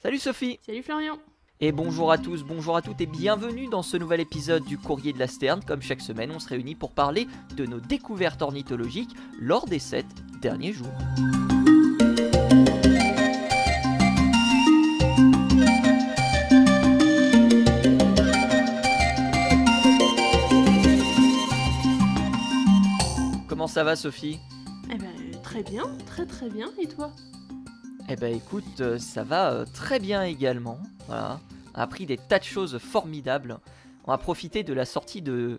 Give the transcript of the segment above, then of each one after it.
Salut Sophie. Salut Florian. Et bonjour à tous, bonjour à toutes et bienvenue dans ce nouvel épisode du Courrier de la Sterne. Comme chaque semaine, on se réunit pour parler de nos découvertes ornithologiques lors des 7 derniers jours. Comment ça va Sophie ? Eh ben très bien, très bien. Et toi ? Eh ben écoute, ça va très bien également. Voilà. On a appris des tas de choses formidables. On a profité de la sortie du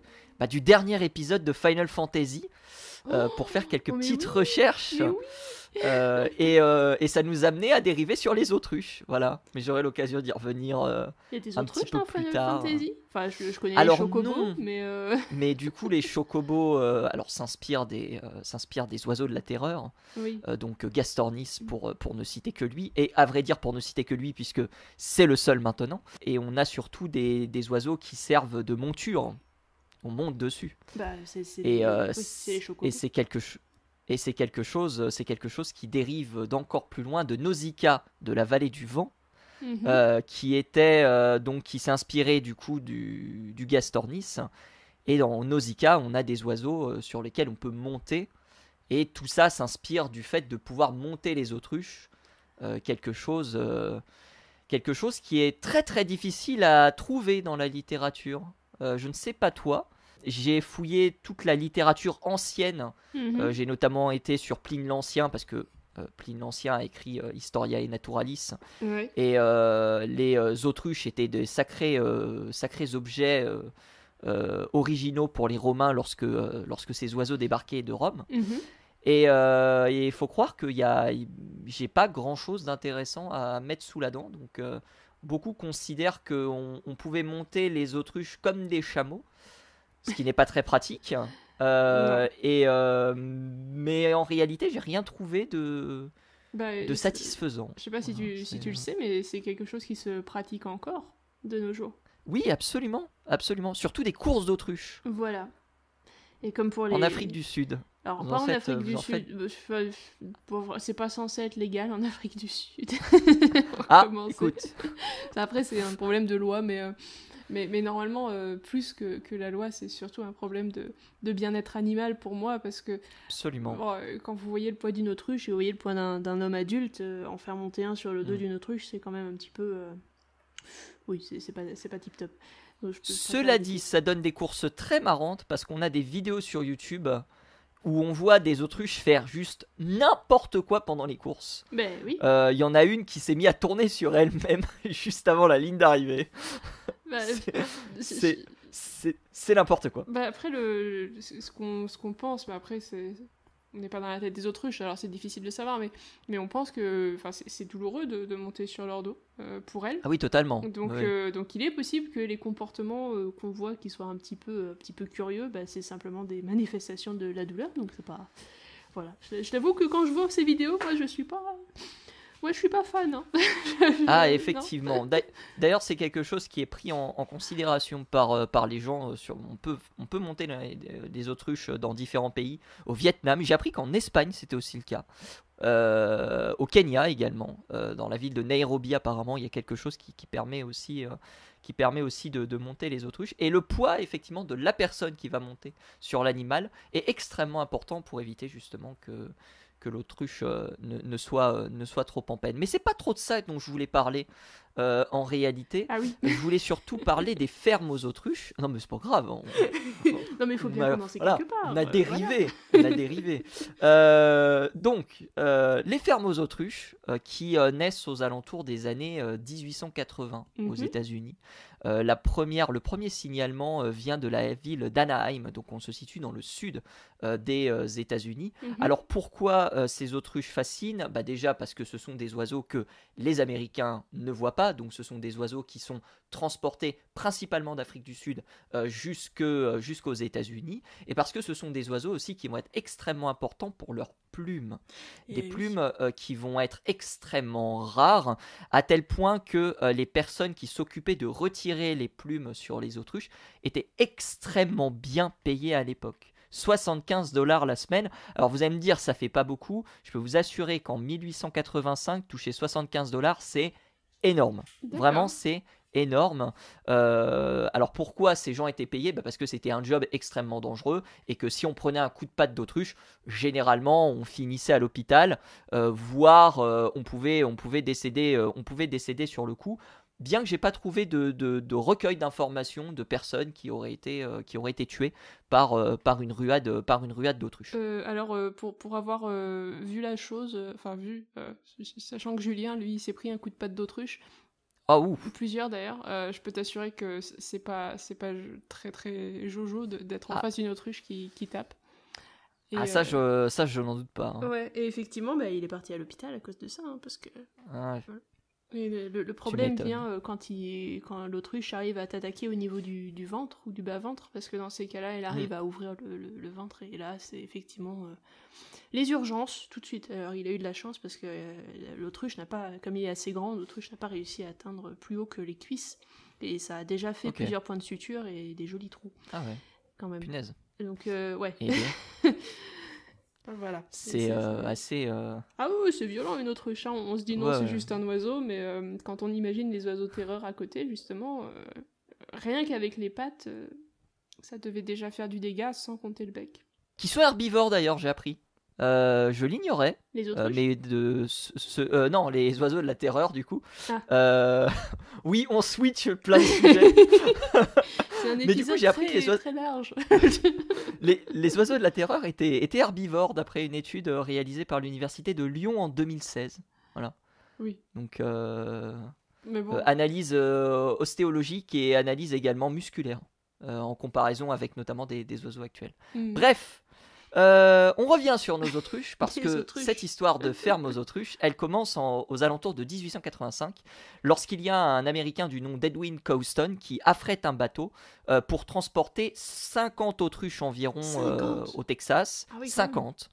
dernier épisode de Final Fantasy pour faire quelques petites recherches. Mais oui. Et ça nous amenait à dériver sur les autruches. Voilà. Mais j'aurai l'occasion d'y revenir Il y a des un autruches petit peu dans plus Final tard. Fantasy. Enfin, je connais Alors, les chocobos, non. mais Mais du coup, les chocobos s'inspirent des oiseaux de la terreur. oui. Donc Gastornis pour ne citer que lui, et à vrai dire pour ne citer que lui puisque c'est le seul maintenant. Et on a surtout des oiseaux qui servent de monture, on monte dessus. Bah c'est Et, oui, c'est les chocobos. et c'est quelque chose qui dérive d'encore plus loin de Nausicaa de la vallée du vent, Mhm. qui s'est inspiré du coup du Gastornis. Et dans Nausicaa, on a des oiseaux sur lesquels on peut monter. Et tout ça s'inspire du fait de pouvoir monter les autruches, quelque chose qui est très très difficile à trouver dans la littérature. Je ne sais pas toi, j'ai fouillé toute la littérature ancienne, Mhm. j'ai notamment été sur Pline l'Ancien, parce que Pline l'Ancien a écrit Historia et Naturalis, Ouais. et les autruches étaient des sacrés objets originaux pour les Romains lorsque ces oiseaux débarquaient de Rome. Mhm. Et il faut croire que j'ai pas grand chose d'intéressant à mettre sous la dent. Donc beaucoup considèrent qu'on pouvait monter les autruches comme des chameaux, ce qui n'est pas très pratique. Non. Mais en réalité, j'ai rien trouvé de Bah, satisfaisant. je sais pas si Voilà, si tu le sais, mais c'est quelque chose qui se pratique encore de nos jours. Oui, absolument, absolument. Surtout des courses d'autruches Voilà. Et comme pour en les... Afrique du Sud. Alors, Vous pas en en faites, Afrique du vous en faites... Sud. C'est pas censé être légal en Afrique du Sud. On va Ah, commencer. écoute. Après, c'est un problème de loi, mais normalement, plus que la loi, c'est surtout un problème de bien-être animal pour moi, parce que Absolument. bon, quand vous voyez le poids d'une autruche et vous voyez le poids d'un homme adulte, en faire monter un sur le dos d'une autruche, c'est quand même un petit peu... Oui, c'est pas tip-top. Donc, je préfère Cela éviter. dit, ça donne des courses très marrantes parce qu'on a des vidéos sur YouTube où on voit des autruches faire juste n'importe quoi pendant les courses. Ben oui. Il y en a une qui s'est mise à tourner sur elle-même juste avant la ligne d'arrivée. Bah, C'est- C'est n'importe quoi. Bah après, ce qu'on pense, mais après, on n'est pas dans la tête des autruches, alors c'est difficile de savoir, mais on pense que c'est douloureux de monter sur leur dos pour elles. Ah oui, totalement. Donc, Oui. donc il est possible que les comportements qu'on voit qui soient un petit peu curieux, bah, c'est simplement des manifestations de la douleur, donc c'est pas... Voilà. Je t'avoue que quand je vois ces vidéos, moi je suis pas fan. Hein. Ah, Non. effectivement. D'ailleurs, c'est quelque chose qui est pris en considération par les gens. On peut monter des autruches dans différents pays. Au Vietnam, j'ai appris qu'en Espagne, c'était aussi le cas. Au Kenya également. Dans la ville de Nairobi, apparemment, il y a quelque chose qui permet aussi, de monter les autruches. Et le poids, effectivement, de la personne qui va monter sur l'animal est extrêmement important pour éviter justement que l'autruche ne soit trop en peine. Mais c'est pas trop de ça dont je voulais parler en réalité. Ah oui. Je voulais surtout parler des fermes aux autruches. Non mais c'est pas grave. Non mais il faut bien commencer Voilà, quelque part. on a Voilà. dérivé. On a dérivé. Donc, les fermes aux autruches qui naissent aux alentours des années 1880 aux Mhm. États-Unis. Le premier signalement vient de la ville d'Anaheim, donc on se situe dans le sud des États-Unis. Mhm. Alors pourquoi ces autruches fascinent ? Bah déjà parce que ce sont des oiseaux que les Américains ne voient pas, donc ce sont des oiseaux qui sont transportés principalement d'Afrique du Sud jusqu'aux États-Unis, et parce que ce sont des oiseaux aussi qui vont être extrêmement importants pour leurs plumes. Des oui. plumes qui vont être extrêmement rares, à tel point que les personnes qui s'occupaient de retirer les plumes sur les autruches étaient extrêmement bien payées à l'époque. 75$ la semaine. Alors vous allez me dire, ça fait pas beaucoup. Je peux vous assurer qu'en 1885, toucher 75$, c'est énorme. D'accord. Vraiment, c'est énorme. Alors pourquoi ces gens étaient payés? Parce que c'était un job extrêmement dangereux et que si on prenait un coup de patte d'autruche, généralement on finissait à l'hôpital, voire on pouvait décéder sur le coup. Bien que j'ai pas trouvé de recueil d'informations de personnes qui auraient été tuées par une ruade d'autruche. Alors, pour avoir vu la chose, sachant que Julien, lui, il s'est pris un coup de patte d'autruche, Ah ouf. plusieurs d'ailleurs, je peux t'assurer que c'est pas très très jojo d'être en Ah, face d'une autruche qui tape. Et, ah, ça je n'en doute pas, hein. ouais, et effectivement, bah, il est parti à l'hôpital à cause de ça, hein, parce que Ah, voilà. Et le tu problème m'étonnes. vient quand l'autruche arrive à t'attaquer au niveau du ventre ou du bas-ventre, parce que dans ces cas-là, elle Hmm. arrive à ouvrir le ventre, et là, c'est effectivement les urgences, tout de suite. Alors, il a eu de la chance, parce que l'autruche n'a pas, comme il est assez grand, l'autruche n'a pas réussi à atteindre plus haut que les cuisses, et ça a déjà fait Ok. plusieurs points de suture et des jolis trous, Ah ouais. quand même. Punaise. Donc, ouais. Eh bien, Voilà. c'est assez. Ah oui, c'est violent une autruche, hein. On se dit non, Ouais, c'est ouais. juste un oiseau, mais quand on imagine les oiseaux terreurs à côté, justement, rien qu'avec les pattes, ça devait déjà faire du dégât sans compter le bec. Qui sont herbivores d'ailleurs, j'ai appris. Je l'ignorais, Les autruches? mais non, les oiseaux de la terreur du coup. Ah. Oui, on switch plein de sujets. C'est un Mais du coup, épisode j'ai appris que très, très large. les oiseaux de la terreur étaient herbivores d'après une étude réalisée par l'université de Lyon en 2016. Voilà. Oui, Donc mais bon. analyse ostéologique et analyse également musculaire en comparaison avec notamment des oiseaux actuels. Hmm. Bref, on revient sur nos autruches parce Les que autruches. cette histoire de ferme aux autruches, elle commence aux alentours de 1885 lorsqu'il y a un Américain du nom d'Edwin Cawston qui affrète un bateau pour transporter 50 autruches environ 50. au Texas. Ah oui, quand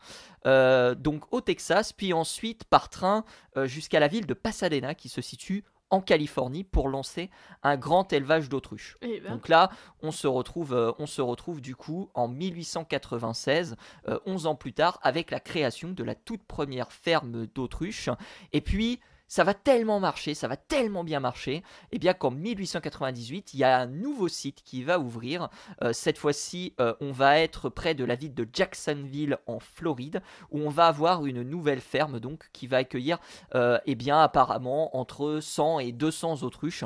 50. Donc au Texas, puis ensuite par train jusqu'à la ville de Pasadena qui se situe en Californie pour lancer un grand élevage d'autruches. Eh ben, Donc là, on se retrouve du coup en 1896, 11 ans plus tard, avec la création de la toute première ferme d'autruches. Et puis, ça va tellement marcher, ça va tellement bien marcher, et bien qu'en 1898, il y a un nouveau site qui va ouvrir. Cette fois-ci, on va être près de la ville de Jacksonville en Floride, où on va avoir une nouvelle ferme donc qui va accueillir, eh bien apparemment entre 100 et 200 autruches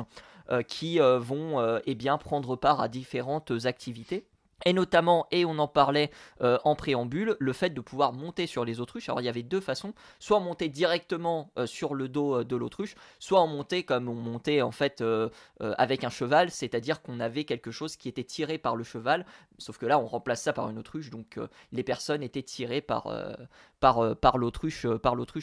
qui vont eh bien prendre part à différentes activités. Et notamment, et on en parlait en préambule, le fait de pouvoir monter sur les autruches. Alors il y avait deux façons, soit monter directement sur le dos de l'autruche, soit en monter comme on montait en fait avec un cheval, c'est-à-dire qu'on avait quelque chose qui était tiré par le cheval, sauf que là on remplace ça par une autruche, donc les personnes étaient tirées par l'autruche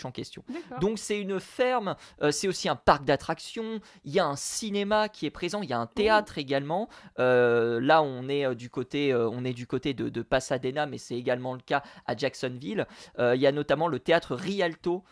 en question. d'accord. Donc c'est une ferme, c'est aussi un parc d'attractions, il y a un cinéma qui est présent, il y a un théâtre également. Là on est du côté de Pasadena, mais c'est également le cas à Jacksonville. Il y a notamment le théâtre Rialto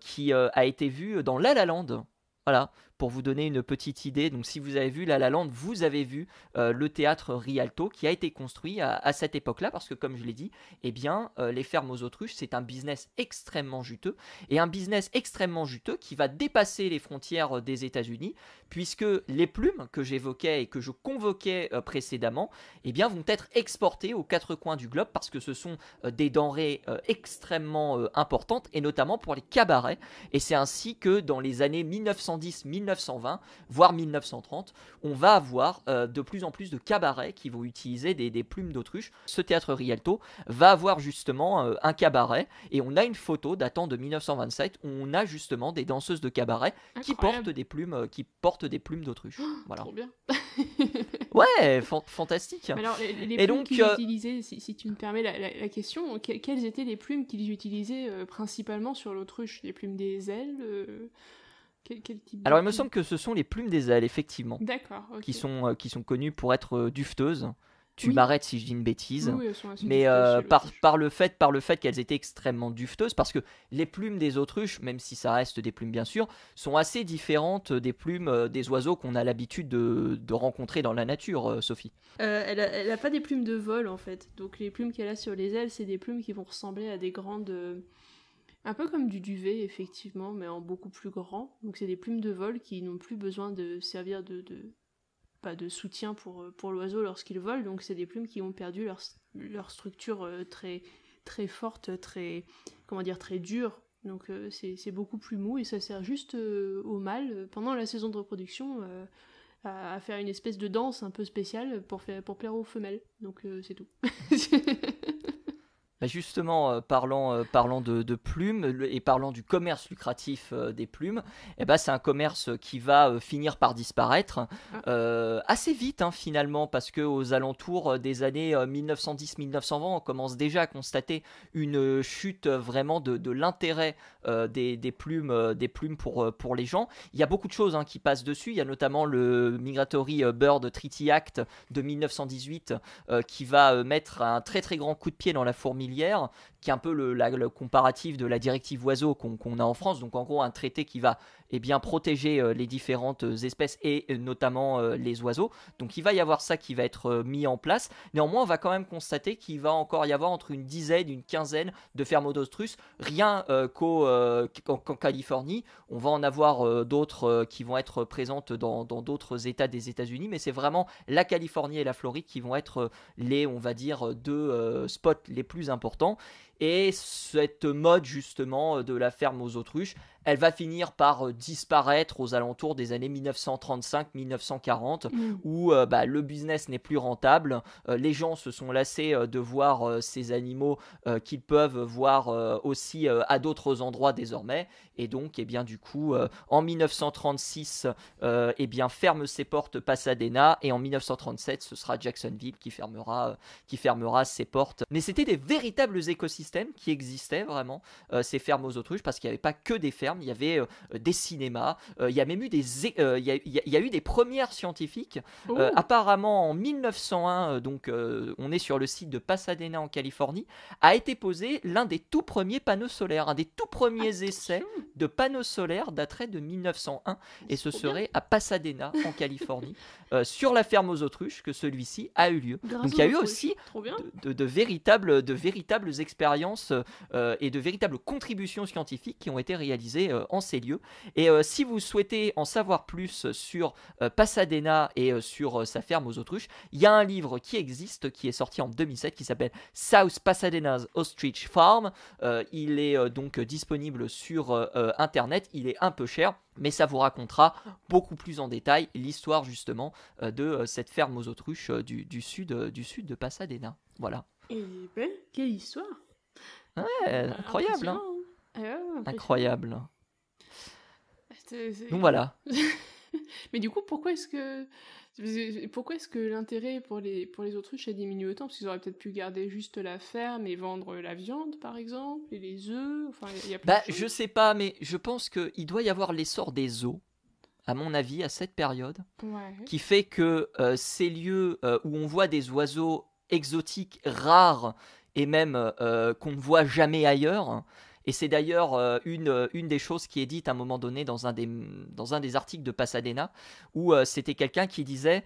qui a été vu dans La La Land. Voilà, pour vous donner une petite idée. Donc si vous avez vu La La Land, vous avez vu le théâtre Rialto qui a été construit à cette époque-là, parce que comme je l'ai dit, eh bien, les fermes aux autruches, c'est un business extrêmement juteux, et un business extrêmement juteux qui va dépasser les frontières des États-Unis, puisque les plumes que j'évoquais et que je convoquais précédemment, eh bien, vont être exportées aux quatre coins du globe, parce que ce sont des denrées extrêmement importantes, et notamment pour les cabarets. Et c'est ainsi que dans les années 1910-1920, voire 1930, on va avoir de plus en plus de cabarets qui vont utiliser des plumes d'autruche. Ce théâtre Rialto va avoir justement un cabaret, et on a une photo datant de 1927 où on a justement des danseuses de cabaret qui portent des plumes d'autruche. Voilà. Trop bien. Ouais, fantastique. Mais alors, les Et plumes donc, qu'ils utilisaient, si tu me permets la question, quelles étaient les plumes qu'ils utilisaient principalement sur l'autruche? Les plumes des ailes quel type alors de il me plumes? semble que ce sont les plumes des ailes, effectivement, D'accord, ok. qui sont connues pour être dufteuses. Tu Oui. m'arrêtes si je dis une bêtise. Oui, elles sont assez Mais dufteuses chez par l'autruche. le fait qu'elles étaient extrêmement dufteuses, parce que les plumes des autruches, même si ça reste des plumes bien sûr, sont assez différentes des plumes des oiseaux qu'on a l'habitude de rencontrer dans la nature, Sophie. Elle a pas des plumes de vol en fait. Donc les plumes qu'elle a sur les ailes, c'est des plumes qui vont ressembler à des grandes. Un peu comme du duvet, effectivement, mais en beaucoup plus grand. Donc c'est des plumes de vol qui n'ont plus besoin de servir pas de soutien pour l'oiseau lorsqu'il vole. Donc c'est des plumes qui ont perdu leur structure très, très forte, très, comment dire, très dure. Donc c'est beaucoup plus mou et ça sert juste au mâle pendant la saison de reproduction à faire une espèce de danse un peu spéciale pour plaire aux femelles. Donc c'est tout. Bah justement, parlant de plumes et parlant du commerce lucratif des plumes, eh ben, c'est un commerce qui va finir par disparaître Ah. assez vite hein, finalement, parce que aux alentours des années 1910-1920, on commence déjà à constater une chute vraiment de l'intérêt des plumes pour les gens. Il y a beaucoup de choses hein, qui passent dessus. Il y a notamment le Migratory Bird Treaty Act de 1918 qui va mettre un très très grand coup de pied dans la fourmilière, qui est un peu le comparatif de la directive oiseaux qu'on a en France. Donc en gros un traité qui va protéger les différentes espèces et notamment les oiseaux. Donc il va y avoir ça qui va être mis en place. Néanmoins on va quand même constater qu'il va encore y avoir entre une dizaine, une quinzaine de fermes d'autrus, rien qu'en Californie. On va en avoir d'autres qui vont être présentes dans d'autres états des États-Unis, mais c'est vraiment la Californie et la Floride qui vont être les, on va dire, deux spots les plus importants. Et cette mode justement de la ferme aux autruches, elle va finir par disparaître aux alentours des années 1935-1940 où le business n'est plus rentable. Les gens se sont lassés de voir ces animaux qu'ils peuvent voir aussi à d'autres endroits désormais. Et donc, du coup, en 1936, ferme ses portes Pasadena, et en 1937, ce sera Jacksonville qui fermera ses portes. Mais c'était des véritables écosystèmes qui existaient vraiment, ces fermes aux autruches, parce qu'il n'y avait pas que des fermes, il y avait des cinémas, il y a même eu il y a eu des premières scientifiques. Apparemment, en 1901, on est sur le site de Pasadena en Californie, a été posé l'un des tout premiers panneaux solaires, un des tout premiers essais de panneaux solaires daterait de 1901, et ce serait à Pasadena en Californie, sur la ferme aux autruches, que celui-ci a eu lieu. Donc il y a eu aussi de véritables expériences et de véritables contributions scientifiques qui ont été réalisées en ces lieux. Et si vous souhaitez en savoir plus sur Pasadena et sur sa ferme aux autruches, il y a un livre qui existe, qui est sorti en 2007, qui s'appelle South Pasadena's Ostrich Farm. Il est donc disponible sur internet. Il est un peu cher, mais ça vous racontera beaucoup plus en détail l'histoire justement de cette ferme aux autruches du sud de Pasadena. Voilà. Et ben, quelle histoire! Ouais, incroyable, hein. Incroyable. Donc voilà. Mais du coup, pourquoi est-ce que l'intérêt pour les autruches a diminué autant? Parce qu'ils auraient peut-être pu garder juste la ferme et vendre la viande, par exemple, et les œufs. Enfin, il y a plein de choses. Je sais pas, mais je pense qu'il doit y avoir l'essor des zoos, à mon avis, à cette période, qui fait que ces lieux où on voit des oiseaux exotiques, rares, et même qu'on ne voit jamais ailleurs. Et c'est d'ailleurs une des choses qui est dite à un moment donné dans un des articles de Pasadena, où c'était quelqu'un qui disait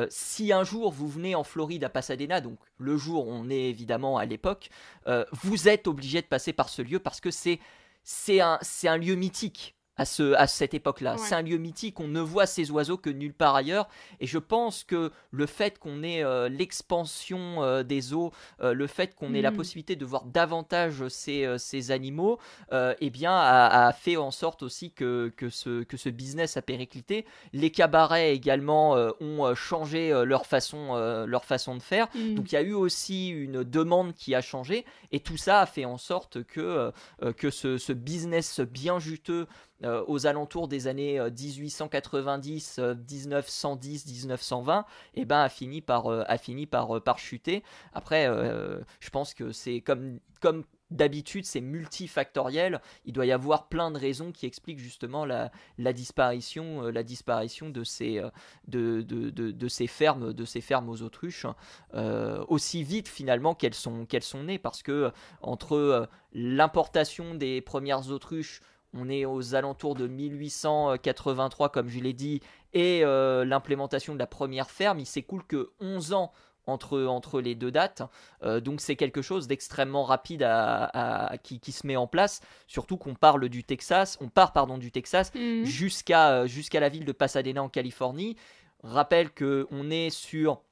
si un jour vous venez en Floride à Pasadena, donc le jour où on est évidemment à l'époque, vous êtes obligé de passer par ce lieu parce que c'est un lieu mythique. À cette époque-là. Ouais. C'est un lieu mythique, on ne voit ces oiseaux que nulle part ailleurs, et je pense que le fait qu'on ait l'expansion des eaux, le fait qu'on ait la possibilité de voir davantage ces animaux, a fait en sorte aussi que ce business a périclité. Les cabarets également ont changé leur façon de faire, donc il y a eu aussi une demande qui a changé, et tout ça a fait en sorte que ce business bien juteux aux alentours des années 1890, 1910, 1920, a fini par chuter. Après, je pense que c'est comme d'habitude, c'est multifactoriel. Il doit y avoir plein de raisons qui expliquent justement la disparition de ces fermes aux autruches aussi vite finalement qu'elles sont nées, parce que entre l'importation des premières autruches, on est aux alentours de 1883 comme je l'ai dit, et l'implémentation de la première ferme, il s'écoule que 11 ans entre les deux dates. Donc c'est quelque chose d'extrêmement rapide qui se met en place, surtout qu'on part du Texas jusqu'à la ville de Pasadena en Californie. Rappelle qu'on est sur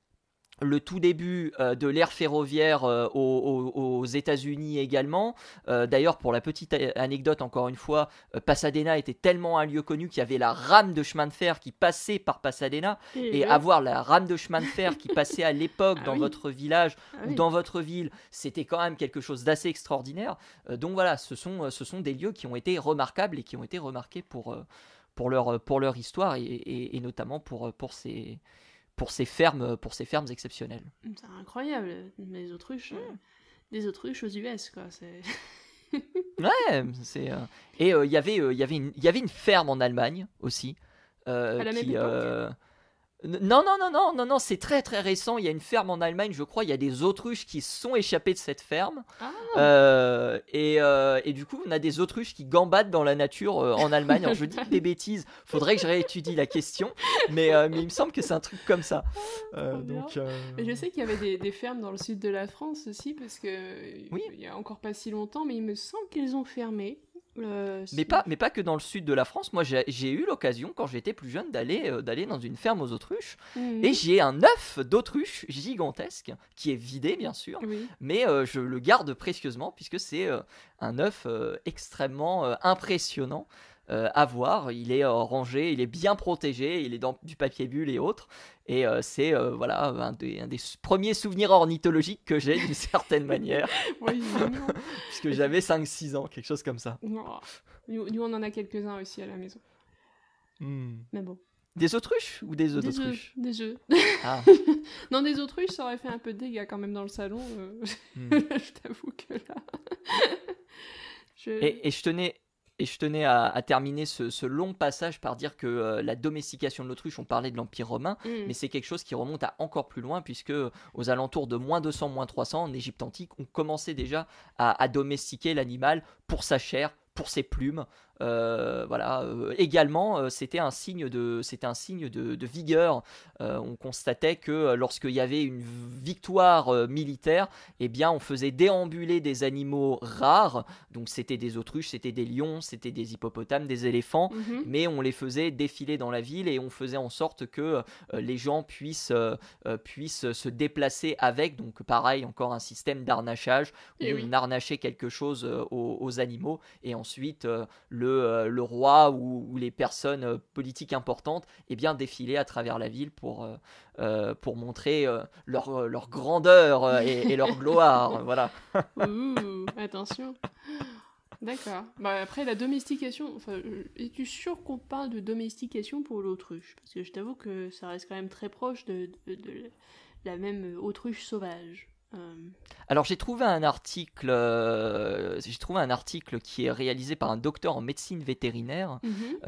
le tout début de l'ère ferroviaire aux États-Unis également. D'ailleurs, pour la petite anecdote, encore une fois, Pasadena était tellement un lieu connu qu'il y avait la rame de chemin de fer qui passait par Pasadena. Et avoir la rame de chemin de fer qui passait à l'époque dans votre village ou dans votre ville, c'était quand même quelque chose d'assez extraordinaire. Donc voilà, ce sont des lieux qui ont été remarquables et qui ont été remarqués pour leur histoire et notamment pour ces fermes exceptionnelles. C'est incroyable, les autruches, des autruches aux US, quoi. C'est... Ouais, c'est et il y avait une ferme en Allemagne aussi à la même époque. Non, c'est très très récent. Il y a une ferme en Allemagne, je crois. Il y a des autruches qui sont échappées de cette ferme. Et du coup, on a des autruches qui gambadent dans la nature en Allemagne. Alors, je dis des bêtises. Faudrait que je réétudie la question. Mais il me semble que c'est un truc comme ça. Mais je sais qu'il y avait des fermes dans le sud de la France aussi, parce que il y a encore pas si longtemps, mais il me semble qu'elles ont fermé. Mais pas que dans le sud de la France. Moi, j'ai eu l'occasion, quand j'étais plus jeune, d'aller dans une ferme aux autruches. Et j'ai un œuf d'autruche gigantesque, qui est vidé, bien sûr. Mais je le garde précieusement, puisque c'est un œuf extrêmement impressionnant à voir. Il est rangé, il est bien protégé, il est dans du papier bulle et autres. Et c'est voilà, un des premiers souvenirs ornithologiques que j'ai d'une certaine manière. Oui, puisque j'avais 5-6 ans, quelque chose comme ça. Nous, on en a quelques-uns aussi à la maison. Mais bon. Des autruches ou des œufs d'autruche? Des œufs. Ah. Non, des autruches, ça aurait fait un peu de dégâts quand même dans le salon. Je t'avoue que là... Et je tenais à terminer ce long passage par dire que la domestication de l'autruche, on parlait de l'Empire romain, mais c'est quelque chose qui remonte à encore plus loin, puisque aux alentours de -200, -300, en Égypte antique, on commençait déjà à domestiquer l'animal pour sa chair, pour ses plumes. Également, c'était un signe de vigueur. On constatait que lorsqu'il y avait une victoire militaire, eh bien, on faisait déambuler des animaux rares. Donc, c'était des autruches, c'était des lions, c'était des hippopotames, des éléphants, mais on les faisait défiler dans la ville et on faisait en sorte que les gens puissent se déplacer avec. Donc, pareil, encore un système d'harnachage où on harnachait quelque chose aux animaux et ensuite le roi ou les personnes politiques importantes défilaient à travers la ville pour montrer leur grandeur et leur gloire. Voilà. Attention. D'accord. Après, la domestication... es-tu sûr qu'on parle de domestication pour l'autruche? Parce que je t'avoue que ça reste quand même très proche de la même autruche sauvage. Alors j'ai trouvé un article qui est réalisé par un docteur en médecine vétérinaire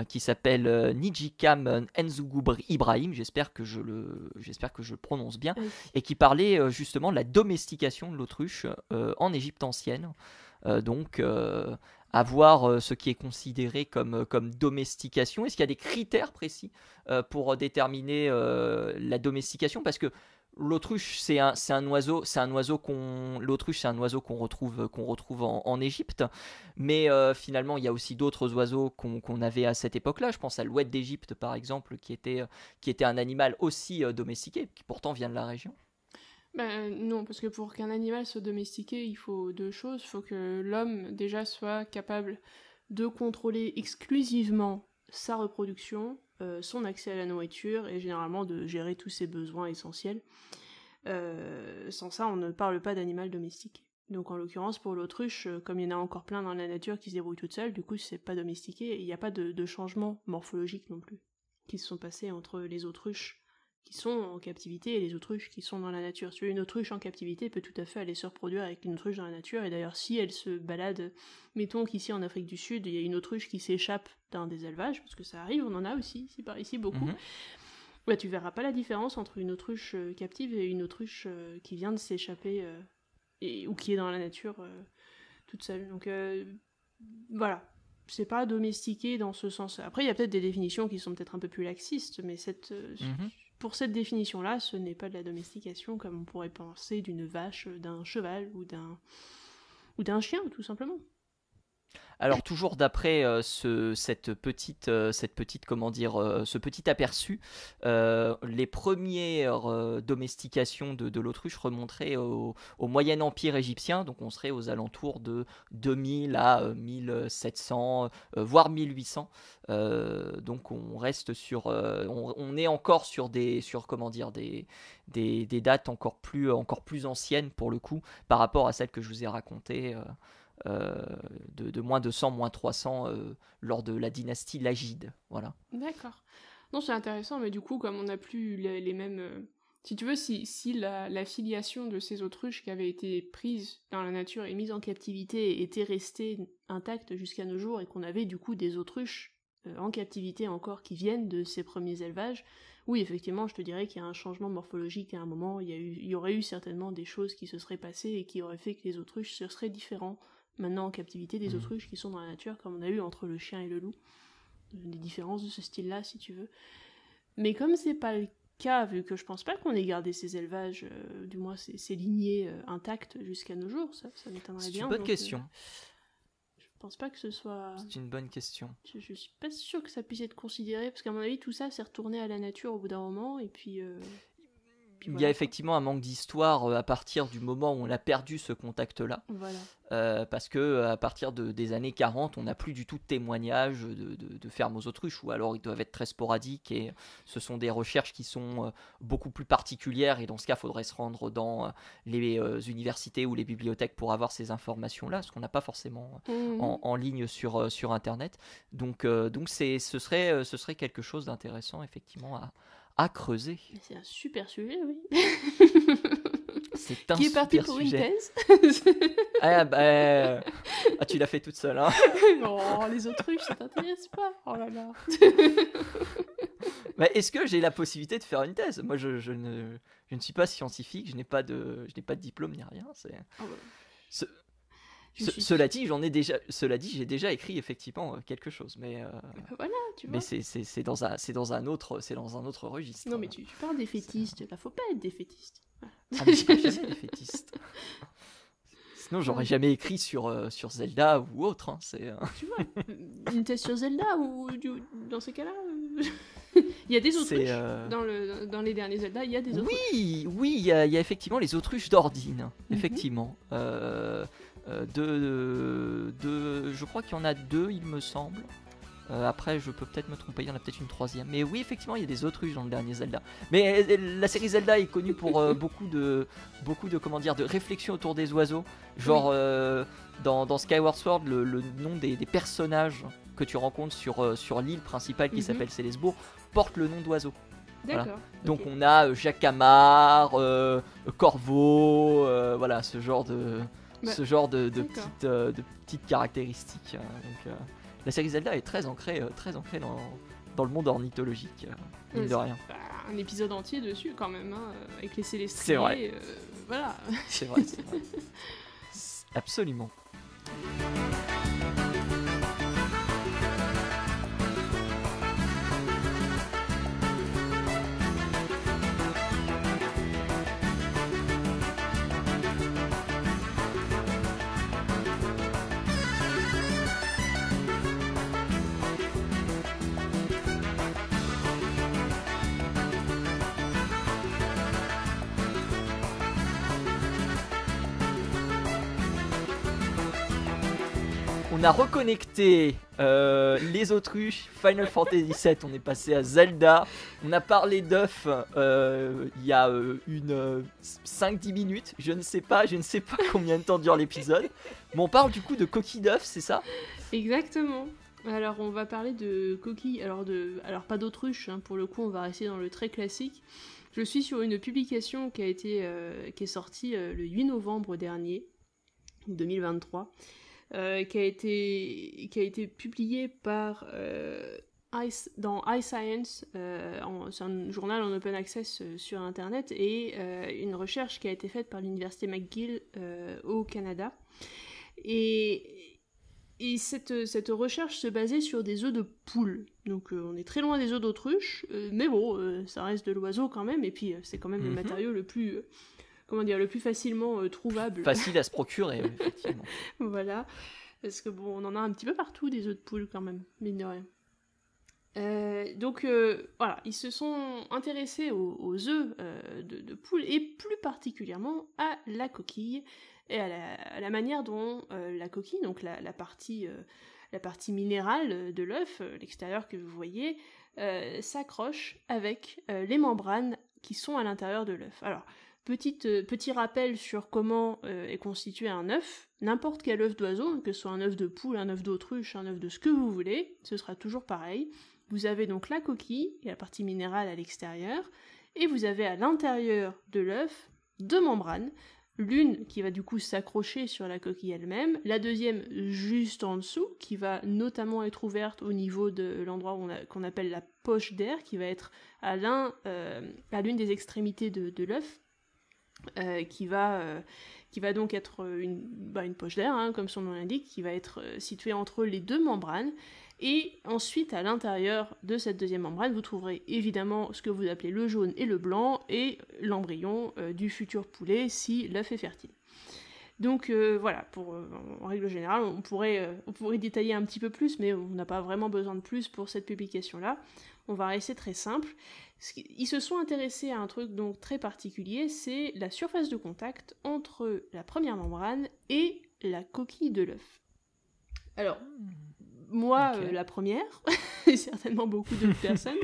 qui s'appelle Nijikam Nzougou Ibrahim, j'espère que je le prononce bien, et qui parlait justement de la domestication de l'autruche en Égypte ancienne. À voir ce qui est considéré comme domestication. Est-ce qu'il y a des critères précis pour déterminer la domestication? Parce que l'autruche, c'est un oiseau qu'on retrouve en Égypte, mais finalement il y a aussi d'autres oiseaux qu'on avait à cette époque-là. Je pense à l'oued d'Égypte par exemple, qui était un animal aussi domestiqué, qui pourtant vient de la région. Non, parce que pour qu'un animal soit domestiqué, il faut deux choses. Il faut que l'homme déjà soit capable de contrôler exclusivement sa reproduction, son accès à la nourriture et généralement de gérer tous ses besoins essentiels. Sans ça, on ne parle pas d'animal domestique. Donc en l'occurrence, pour l'autruche, comme il y en a encore plein dans la nature qui se débrouillent toutes seules, du coup c'est pas domestiqué et il n'y a pas de changement morphologique non plus qui se sont passés entre les autruches qui sont en captivité et les autruches qui sont dans la nature. Si une autruche en captivité peut tout à fait aller se reproduire avec une autruche dans la nature, et d'ailleurs si elle se balade, mettons qu'ici en Afrique du Sud, il y a une autruche qui s'échappe d'un des élevages, parce que ça arrive, on en a aussi, par ici beaucoup, tu verras pas la différence entre une autruche captive et une autruche qui vient de s'échapper ou qui est dans la nature toute seule. Donc voilà. C'est pas domestiqué dans ce sens. Après, il y a peut-être des définitions qui sont peut-être un peu plus laxistes, mais pour cette définition-là, ce n'est pas de la domestication comme on pourrait penser d'une vache, d'un cheval ou d'un chien, tout simplement. Alors toujours d'après cette petite, comment dire, ce petit aperçu, les premières domestications de l'autruche remonteraient au Moyen Empire égyptien, donc on serait aux alentours de 2000 à 1700, voire 1800. Donc on reste sur, on est encore sur des dates encore plus anciennes pour le coup, par rapport à celles que je vous ai racontées. De moins 200, moins 300 lors de la dynastie Lagide. Voilà. D'accord. Non, c'est intéressant, mais du coup, comme on n'a plus les mêmes... Si tu veux, si la filiation de ces autruches qui avaient été prises dans la nature et mises en captivité était restée intacte jusqu'à nos jours, et qu'on avait du coup des autruches en captivité encore qui viennent de ces premiers élevages, oui, effectivement, je te dirais qu'il y a un changement morphologique à un moment, il y aurait eu certainement des choses qui se seraient passées et qui auraient fait que les autruches se seraient différents maintenant en captivité des autruches qui sont dans la nature, comme on a eu entre le chien et le loup. Des différences de ce style-là, si tu veux. Mais comme c'est pas le cas, vu que je pense pas qu'on ait gardé ces élevages, du moins ces lignées intactes jusqu'à nos jours, ça m'étonnerait bien. C'est une bonne question. Je pense pas que ce soit... C'est une bonne question. Je suis pas sûre que ça puisse être considéré, parce qu'à mon avis, tout ça s'est retourné à la nature au bout d'un moment, et puis... Il y a effectivement un manque d'histoire à partir du moment où on a perdu ce contact-là. Voilà. Parce que à partir des années 40, on n'a plus du tout de témoignages de fermes aux autruches, ou alors ils doivent être très sporadiques, et ce sont des recherches qui sont beaucoup plus particulières, et dans ce cas, il faudrait se rendre dans les universités ou les bibliothèques pour avoir ces informations-là, ce qu'on n'a pas forcément en ligne sur Internet. Donc ce serait quelque chose d'intéressant, effectivement, à creuser. C'est un super sujet, oui. C'est un Qui est parti super pour sujet. Une thèse. Tu l'as fait toute seule, hein. Oh, les autruches, ça t'intéresse pas. Oh là là. Mais est-ce que j'ai la possibilité de faire une thèse? Moi, je ne suis pas scientifique, je n'ai pas de diplôme ni rien. Oh, bah. Cela dit, j'ai déjà écrit effectivement quelque chose, mais voilà, tu vois. mais c'est dans un autre registre. Non, mais tu parles des fétistes. Là, faut pas être des fétistes. Ah, mais jamais des fétistes. Sinon, j'aurais jamais écrit sur Zelda ou autre. Hein, Tu vois, une thèse sur Zelda ou dans ces cas-là. Il y a des autruches dans les derniers Zelda. Il y a des autruches. Oui, il y a effectivement les autruches d'Ordine, effectivement. Je crois qu'il y en a deux, il me semble. Après, je peux peut-être me tromper, il y en a peut-être une troisième. Mais oui, effectivement, il y a des autruches dans le dernier Zelda. Mais la série Zelda est connue pour beaucoup de réflexions autour des oiseaux. Genre, dans Skyward Sword, le nom des personnages que tu rencontres sur l'île principale qui s'appelle Célesbourg porte le nom d'oiseau. D'accord. Voilà. Donc on a Jacamar, Corvo, voilà, ce genre de petites caractéristiques. Donc, la série Zelda est très ancrée dans le monde ornithologique, mine de rien. Un épisode entier dessus quand même, hein, avec les célestiers. C'est vrai. Voilà. C'est vrai. Absolument. On a reconnecté les autruches, Final Fantasy VII, on est passé à Zelda, on a parlé d'œufs il y a 5-10 minutes, je ne sais pas combien de temps dure l'épisode, mais on parle du coup de coquilles d'œufs, c'est ça? Exactement. Alors on va parler de coquilles, alors pas d'autruche, hein, pour le coup on va rester dans le très classique. Je suis sur une publication qui est sortie le 8 novembre dernier, 2023. Qui a été publié par dans iScience, c'est un journal en open access sur internet, et une recherche qui a été faite par l'université McGill au Canada. Et Et cette recherche se basait sur des œufs de poule. Donc on est très loin des œufs d'autruche, mais bon, ça reste de l'oiseau quand même, et puis c'est quand même le matériau le plus, le plus facilement trouvable. Facile à se procurer, effectivement. Voilà, parce que bon, on en a un petit peu partout des œufs de poule quand même, mine de rien. Donc voilà, ils se sont intéressés aux œufs de poule, et plus particulièrement à la coquille, et à la manière dont la coquille, donc la partie minérale de l'œuf, l'extérieur que vous voyez, s'accroche avec les membranes qui sont à l'intérieur de l'œuf. Alors, petit rappel sur comment est constitué un œuf. N'importe quel œuf d'oiseau, que ce soit un œuf de poule, un œuf d'autruche, un œuf de ce que vous voulez, ce sera toujours pareil. Vous avez donc la coquille et la partie minérale à l'extérieur, et vous avez à l'intérieur de l'œuf 2 membranes, l'une qui va du coup s'accrocher sur la coquille elle-même, la deuxième juste en dessous, qui va notamment être ouverte au niveau de l'endroit qu'on appelle la poche d'air, qui va être à l'une des extrémités de l'œuf, qui va donc être une poche d'air, hein, comme son nom l'indique, qui va être située entre les 2 membranes. Et ensuite, à l'intérieur de cette deuxième membrane, vous trouverez évidemment ce que vous appelez le jaune et le blanc, et l'embryon du futur poulet si l'œuf est fertile. Donc voilà, en règle générale, on pourrait détailler un petit peu plus, mais on n'a pas vraiment besoin de plus pour cette publication-là. On va rester très simple. Ils se sont intéressés à un truc donc très particulier, c'est la surface de contact entre la première membrane et la coquille de l'œuf. Alors, moi, la première, et certainement beaucoup d'autres personnes,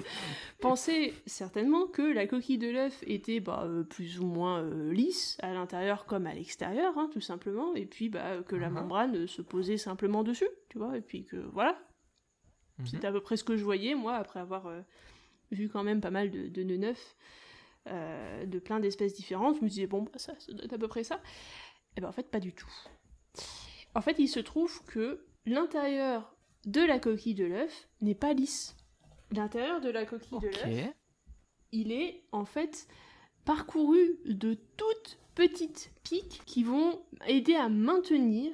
pensaient certainement que la coquille de l'œuf était plus ou moins lisse, à l'intérieur comme à l'extérieur, hein, tout simplement, et puis que la membrane se posait simplement dessus, tu vois, et puis que voilà. C'était à peu près ce que je voyais, moi, après avoir vu quand même pas mal de nœuds neufs, de plein d'espèces différentes. Je me disais, bon, ça doit être à peu près ça. Et en fait, pas du tout. En fait, il se trouve que l'intérieur de la coquille de l'œuf n'est pas lisse. L'intérieur de la coquille de l'œuf, il est en fait parcouru de toutes petites piques qui vont aider à maintenir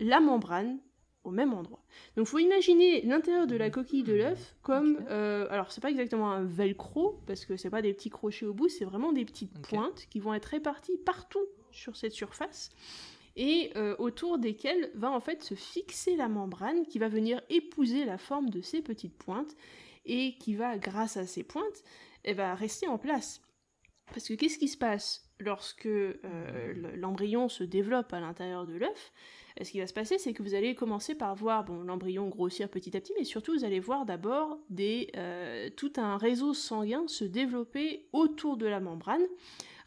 la membrane au même endroit. Donc faut imaginer l'intérieur de la coquille de l'œuf comme, alors c'est pas exactement un velcro, parce que c'est pas des petits crochets au bout, c'est vraiment des petites pointes qui vont être réparties partout sur cette surface, et autour desquelles va en fait se fixer la membrane qui va venir épouser la forme de ces petites pointes, et qui va, grâce à ces pointes, elle va rester en place. Parce que qu'est-ce qui se passe lorsque l'embryon se développe à l'intérieur de l'œuf? Ce qui va se passer, c'est que vous allez commencer par voir l'embryon grossir petit à petit, mais surtout vous allez voir d'abord tout un réseau sanguin se développer autour de la membrane.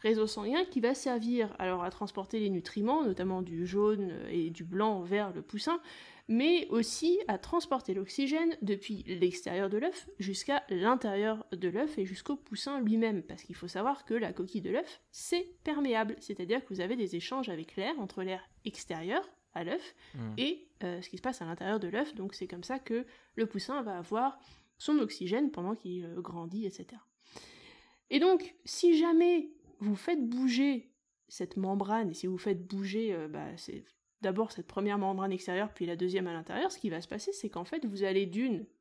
Réseau sanguin qui va servir alors à transporter les nutriments, notamment du jaune et du blanc vers le poussin, mais aussi à transporter l'oxygène depuis l'extérieur de l'œuf jusqu'à l'intérieur de l'œuf et jusqu'au poussin lui-même, parce qu'il faut savoir que la coquille de l'œuf, c'est perméable, c'est-à-dire que vous avez des échanges avec l'air, entre l'air extérieur à l'œuf et ce qui se passe à l'intérieur de l'œuf, donc c'est comme ça que le poussin va avoir son oxygène pendant qu'il grandit, etc. Et donc, si jamais vous faites bouger cette membrane, et si vous faites bouger, c'est d'abord cette première membrane extérieure, puis la deuxième à l'intérieur, ce qui va se passer, c'est qu'en fait, vous allez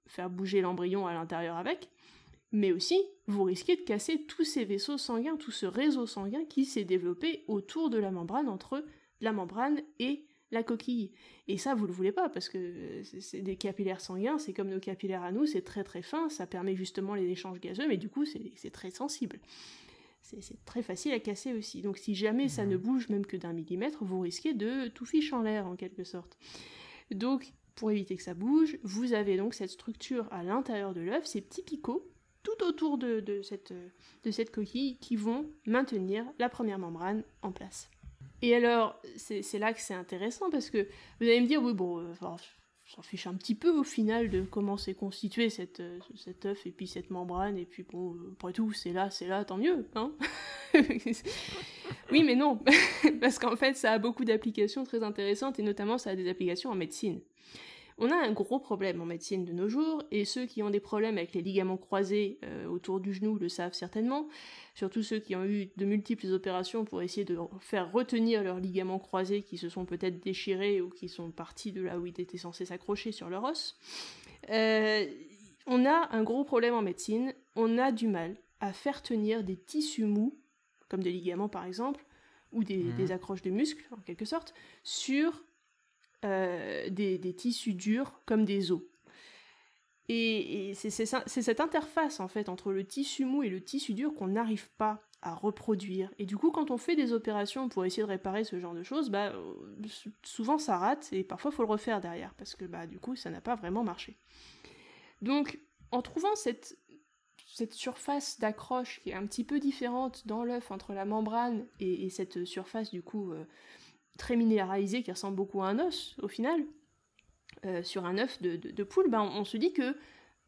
faire bouger l'embryon à l'intérieur avec, mais aussi, vous risquez de casser tous ces vaisseaux sanguins, tout ce réseau sanguin qui s'est développé autour de la membrane, entre la membrane et la coquille. Et ça, vous le voulez pas, parce que c'est des capillaires sanguins, c'est comme nos capillaires à nous, c'est très très fin, ça permet justement les échanges gazeux, mais du coup, c'est très sensible. C'est très facile à casser aussi. Donc si jamais ça ne bouge même que d'1 millimètre, vous risquez de tout fiche en l'air, en quelque sorte. Donc, pour éviter que ça bouge, vous avez donc cette structure à l'intérieur de l'œuf, ces petits picots, tout autour de cette coquille, qui vont maintenir la première membrane en place. Et alors, c'est là que c'est intéressant, parce que vous allez me dire, oui, bon, on s'en fiche un petit peu au final de comment s'est constitué cet œuf et puis cette membrane, et puis bon, après tout, c'est là, tant mieux, hein. Oui, mais non, parce qu'en fait, ça a beaucoup d'applications très intéressantes, et notamment ça a des applications en médecine. On a un gros problème en médecine de nos jours, et ceux qui ont des problèmes avec les ligaments croisés autour du genou le savent certainement, surtout ceux qui ont eu de multiples opérations pour essayer de faire retenir leurs ligaments croisés qui se sont peut-être déchirés ou qui sont partis de là où ils étaient censés s'accrocher sur leur os. On a un gros problème en médecine, on a du mal à faire tenir des tissus mous, comme des ligaments par exemple, ou des accroches de muscles en quelque sorte, sur des tissus durs comme des os. Et c'est cette interface en fait entre le tissu mou et le tissu dur qu'on n'arrive pas à reproduire. Et du coup, quand on fait des opérations pour essayer de réparer ce genre de choses, souvent ça rate et parfois il faut le refaire derrière parce que du coup ça n'a pas vraiment marché. Donc en trouvant cette surface d'accroche qui est un petit peu différente dans l'œuf entre la membrane et cette surface du coup très minéralisée qui ressemble beaucoup à un os au final, sur un œuf de poule, on se dit que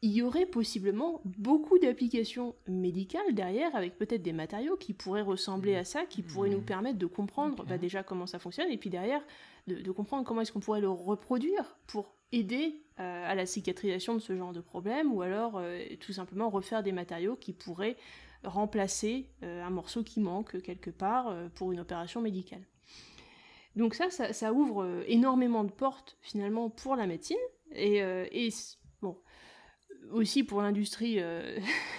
il y aurait possiblement beaucoup d'applications médicales derrière, avec peut-être des matériaux qui pourraient ressembler à ça, qui pourraient nous permettre de comprendre déjà comment ça fonctionne, et puis derrière de comprendre comment est-ce qu'on pourrait le reproduire pour aider à la cicatrisation de ce genre de problème, ou alors tout simplement refaire des matériaux qui pourraient remplacer un morceau qui manque quelque part pour une opération médicale. Donc ça ouvre énormément de portes finalement pour la médecine et bon aussi pour l'industrie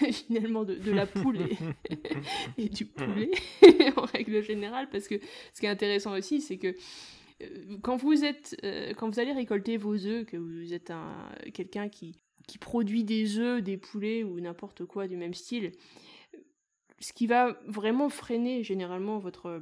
finalement de la poule et du poulet en règle générale, parce que ce qui est intéressant aussi c'est que quand vous allez récolter vos œufs, que vous êtes quelqu'un qui produit des œufs, des poulets ou n'importe quoi du même style, ce qui va vraiment freiner généralement votre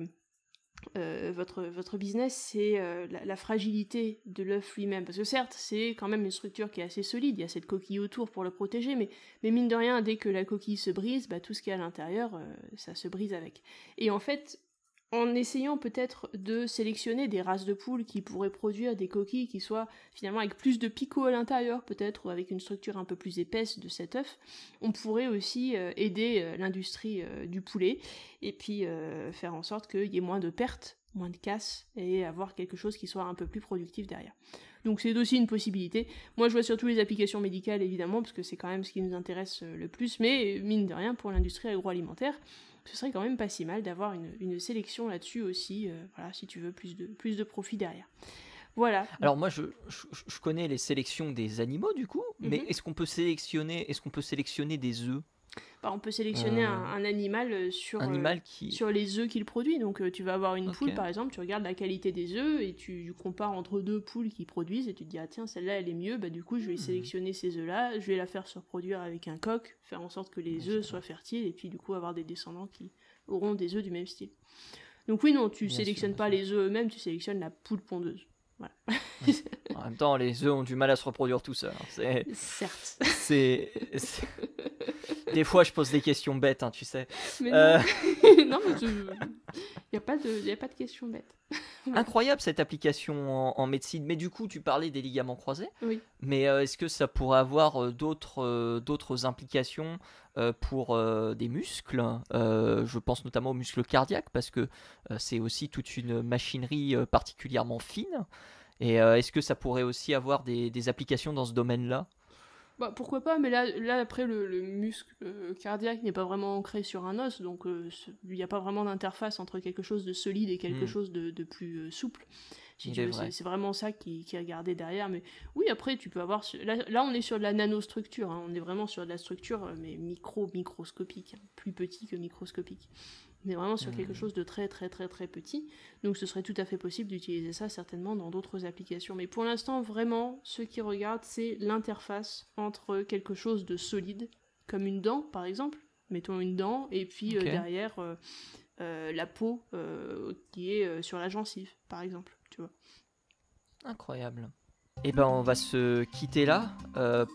business, c'est la fragilité de l'œuf lui-même. Parce que certes, c'est quand même une structure qui est assez solide, il y a cette coquille autour pour le protéger, mais mine de rien, dès que la coquille se brise, tout ce qu'il y a à l'intérieur, ça se brise avec. Et en fait, en essayant peut-être de sélectionner des races de poules qui pourraient produire des coquilles qui soient finalement avec plus de picots à l'intérieur peut-être, ou avec une structure un peu plus épaisse de cet œuf, on pourrait aussi aider l'industrie du poulet, et puis faire en sorte qu'il y ait moins de pertes, moins de casses, et avoir quelque chose qui soit un peu plus productif derrière. Donc c'est aussi une possibilité. Moi je vois surtout les applications médicales évidemment, parce que c'est quand même ce qui nous intéresse le plus, mais mine de rien pour l'industrie agroalimentaire, ce serait quand même pas si mal d'avoir une sélection là-dessus aussi, voilà, si tu veux plus de profit derrière. Voilà. Alors moi je connais les sélections des animaux du coup, mais est-ce qu'on peut sélectionner des œufs? On peut sélectionner un animal sur les œufs qu'il produit. Donc tu vas avoir une poule par exemple, tu regardes la qualité des œufs et tu compares entre deux poules qui produisent et tu te dis tiens celle-là elle est mieux, du coup je vais sélectionner ces œufs-là, je vais la faire se reproduire avec un coq, faire en sorte que les œufs soient fertiles et puis du coup avoir des descendants qui auront des œufs du même style. Donc oui non, tu sélectionnes pas les œufs eux-mêmes, tu sélectionnes la poule pondeuse. Voilà. En même temps, les œufs ont du mal à se reproduire tout seuls. Certes. Des fois, je pose des questions bêtes, tu sais. Mais non, il n'y a pas de questions bêtes. Incroyable cette application en médecine. Mais du coup, tu parlais des ligaments croisés. Oui. Mais est-ce que ça pourrait avoir d'autres implications pour des muscles? Je pense notamment aux muscles cardiaques parce que c'est aussi toute une machinerie particulièrement fine. Et est-ce que ça pourrait aussi avoir des applications dans ce domaine-là? Pourquoi pas, mais là après le muscle cardiaque n'est pas vraiment ancré sur un os, donc il n'y a pas vraiment d'interface entre quelque chose de solide et quelque chose de plus souple. Si tu veux, c'est vraiment ça qui est regardé derrière. Mais oui, après tu peux avoir... Là on est sur de la nanostructure, on est vraiment sur de la structure mais microscopique, plus petit que microscopique. On est vraiment sur quelque chose de très très très très petit, donc ce serait tout à fait possible d'utiliser ça certainement dans d'autres applications. Mais pour l'instant, vraiment, ce qui regardent, c'est l'interface entre quelque chose de solide, comme une dent par exemple, mettons une dent, et puis derrière la peau qui est sur la gencive, par exemple, tu vois. Incroyable. Et on va se quitter là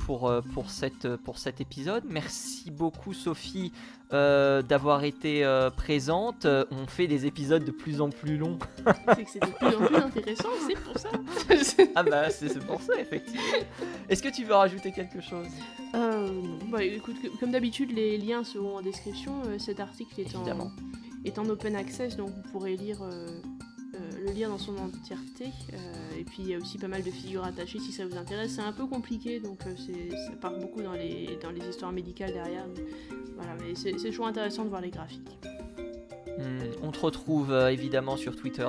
pour cet épisode. Merci beaucoup Sophie d'avoir été présente. On fait des épisodes de plus en plus longs. C'est que c'est de plus en plus intéressant, c'est pour ça. C'est pour ça effectivement. Est-ce que tu veux rajouter quelque chose? Non. Écoute, comme d'habitude les liens seront en description. Cet article est en open access, donc vous pourrez lire le lire dans son entièreté. Et puis il y a aussi pas mal de figures attachées si ça vous intéresse. C'est un peu compliqué, donc ça part beaucoup dans les histoires médicales derrière. Voilà, mais c'est toujours intéressant de voir les graphiques. On te retrouve évidemment sur Twitter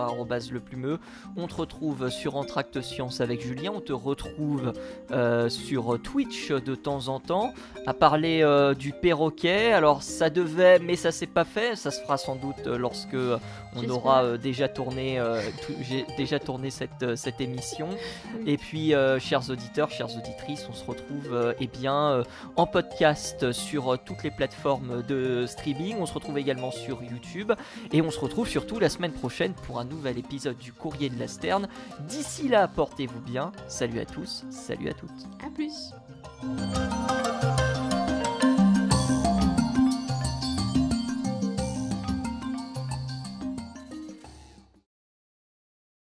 @leplumeux. On te retrouve sur Entracte Science avec Julien. On te retrouve sur Twitch de temps en temps à parler du perroquet. Alors ça devait, mais ça s'est pas fait. Ça se fera sans doute lorsque on aura déjà tourné cette émission. Et puis chers auditeurs, chères auditrices, on se retrouve en podcast sur toutes les plateformes de streaming. On se retrouve également sur YouTube. Et on se retrouve surtout la semaine prochaine pour un nouvel épisode du Courrier de la Sterne. D'ici là, portez-vous bien. Salut à tous, salut à toutes. À plus.